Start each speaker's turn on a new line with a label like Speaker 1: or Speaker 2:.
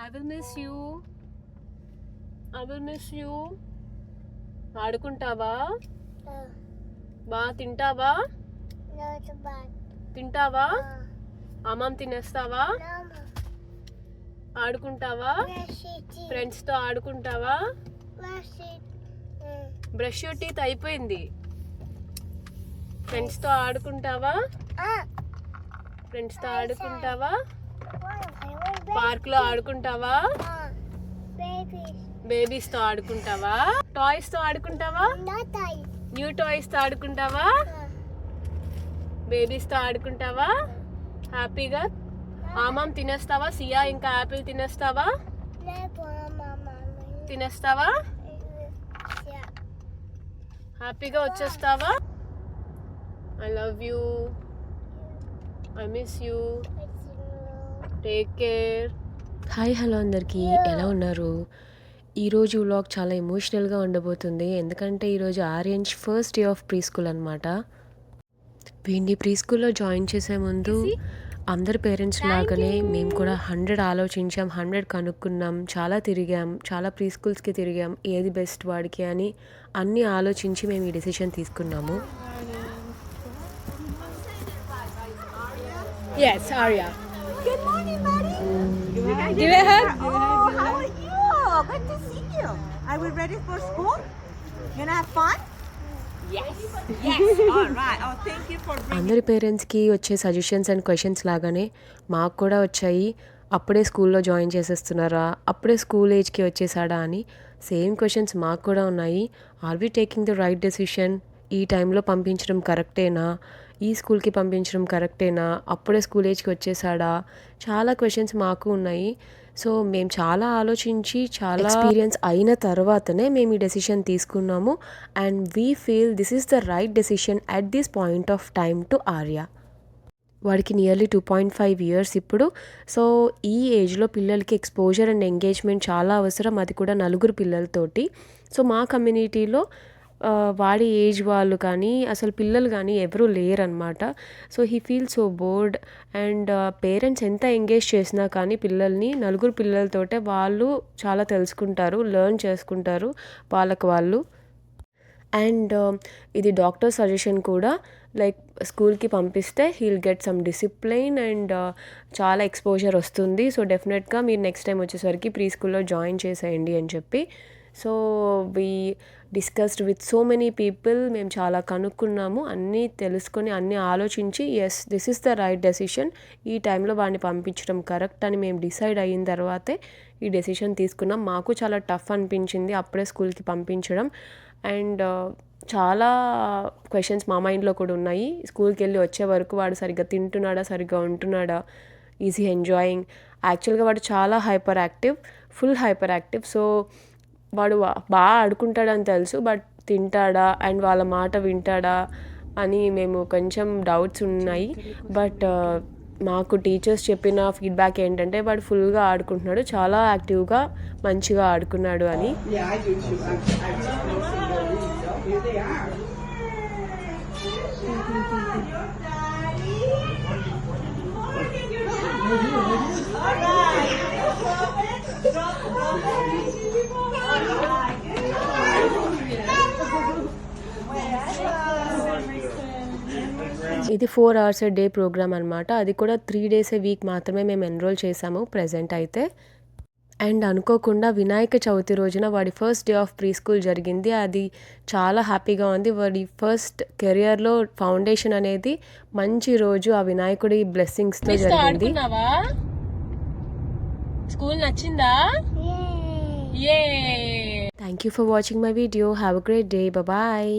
Speaker 1: I will miss you. ఆడుకుంటావా? తింటావా? అమ్మం తినేస్తావా? ఆడుకుంటావా? Friends తో ఆడుకుంటావా? Brush teeth అయిపోయింది. ఫ్రెండ్స్ తో ఆడుకుంటావా? పార్క్ లో ఆడుకుంటావా? బేబీస్ తో ఆడుకుంటావా? టాయ్స్ తో ఆడుకుంటావా? న్యూ టాయ్స్ తో ఆడుకుంటావా? బేబీస్ తో ఆడుకుంటావా? హ్యాపీగా ఆమం తినేస్తావా? సియా ఇంకా యాపిల్ తినేస్తావా? హ్యాపీగా వచ్చేస్తావా? I love you, I miss you, take care. Hi hello అందరికీ, ఎలా ఉన్నారు? ఈరోజు వ్లాగ్ చాలా ఎమోషనల్గా ఉండబోతుంది. ఎందుకంటే ఈరోజు Aryans first day of pre school అనమాట. వీడిని ప్రీ స్కూల్లో జాయిన్ చేసే ముందు అందరి పేరెంట్స్ లాగానే మేము కూడా 100 ఆలోచించాం, 100 కనుక్కున్నాం, చాలా తిరిగాం, చాలా ప్రీ స్కూల్స్కి తిరిగాం, ఏది బెస్ట్ వాడికి అని అన్నీ ఆలోచించి మేము ఈ డెసిషన్ తీసుకున్నాము. Yes, Arya.
Speaker 2: Good morning, buddy.
Speaker 1: Give a hug.
Speaker 2: Oh, how are you? Good to see you. Are we ready for school? You gonna have fun?
Speaker 1: Yes.
Speaker 2: All right. Oh, thank you for bringing.
Speaker 1: అందరి పేరెంట్స్కి వచ్చే suggestions and questions లాగానే మాకు కూడా వచ్చాయి. అప్పుడే స్కూల్లో join చేసేస్తున్నారా, అప్పుడే స్కూల్ ఏజ్కి వచ్చేసాడా అని సేమ్ క్వశ్చన్స్ మాకు కూడా ఉన్నాయి. Are we taking the right decision? ఈ టైంలో పంపించడం కరెక్టేనా? ఈ స్కూల్కి పంపించడం కరెక్టేనా? అప్పుడే స్కూల్ ఏజ్కి వచ్చేసాడా? చాలా క్వశ్చన్స్ మాకు ఉన్నాయి. సో మేము చాలా ఆలోచించి చాలా ఎక్స్పీరియన్స్ అయిన తర్వాతనే మేము ఈ డెసిషన్ తీసుకున్నాము. And we feel this is the right decision at this point of time to Arya. వాడికి నియర్లీ 2.5 years ఇప్పుడు. సో ఈ ఏజ్లో పిల్లలకి ఎక్స్పోజర్ అండ్ ఎంగేజ్మెంట్ చాలా అవసరం, అది కూడా 4 పిల్లలతోటి. సో మా కమ్యూనిటీలో వాడి ఏజ్ వాళ్ళు కానీ అసలు పిల్లలు కానీ ఎవరూ లేరనమాట. So he feel so bored. And parents ఎంత ఎంగేజ్ చేసినా కానీ పిల్లల్ని 4 పిల్లలతోటే వాళ్ళు చాలా తెలుసుకుంటారు, లెర్న్ చేసుకుంటారు వాళ్ళకు వాళ్ళు. అండ్ ఇది డాక్టర్ సజెషన్ కూడా, లైక్ స్కూల్కి పంపిస్తే he'll get some discipline and చాలా ఎక్స్పోజర్ వస్తుంది. సో డెఫినెట్గా మీరు నెక్స్ట్ టైం వచ్చేసరికి ప్రీ స్కూల్లో జాయిన్ చేసేయండి అని చెప్పి. So we discussed with so many people. మేము చాలా కనుక్కున్నాము, అన్నీ తెలుసుకొని అన్నీ ఆలోచించి yes this is the right decision, ఈ టైంలో వాడిని పంపించడం కరెక్ట్ అని మేము డిసైడ్ అయిన తర్వాతే ఈ డెసిషన్ తీసుకున్నాం. మాకు చాలా టఫ్ అనిపించింది అప్పుడే స్కూల్కి పంపించడం. అండ్ చాలా క్వశ్చన్స్ మా మైండ్లో కూడా ఉన్నాయి. స్కూల్కి వెళ్ళి వచ్చే వరకు వాడు సరిగ్గా తింటున్నాడా, సరిగ్గా ఉంటున్నాడా, ఈజీ ఎంజాయింగ్. యాక్చువల్గా వాడు చాలా ఫుల్ హైపర్ యాక్టివ్. సో వాడు బాగా ఆడుకుంటాడని తెలుసు, బట్ తింటాడా అండ్ వాళ్ళ మాట వింటాడా అని మేము కొంచెం డౌట్స్ ఉన్నాయి. బట్ మాకు టీచర్స్ చెప్పిన ఫీడ్బ్యాక్ ఏంటంటే వాడు ఫుల్గా ఆడుకుంటున్నాడు, చాలా యాక్టివ్గా మంచిగా ఆడుకున్నాడు అని. ఇది 4 hours a day ప్రోగ్రామ్ అనమాట. అది కూడా 3 days a week మాత్రమే మేము ఎన్రోల్ చేసాము ప్రజెంట్ అయితే. అండ్ అనుకోకుండా వినాయక చవితి రోజున వాడి first day of pre school జరిగింది. అది చాలా హ్యాపీగా ఉంది. వాడి ఫస్ట్ కెరియర్లో ఫౌండేషన్ అనేది మంచి రోజు ఆ వినాయకుడి బ్లెస్సింగ్స్తో జరిగింది. స్కూల్ నచ్చిందా? Thank you for watching my video. Have a great day. Bye.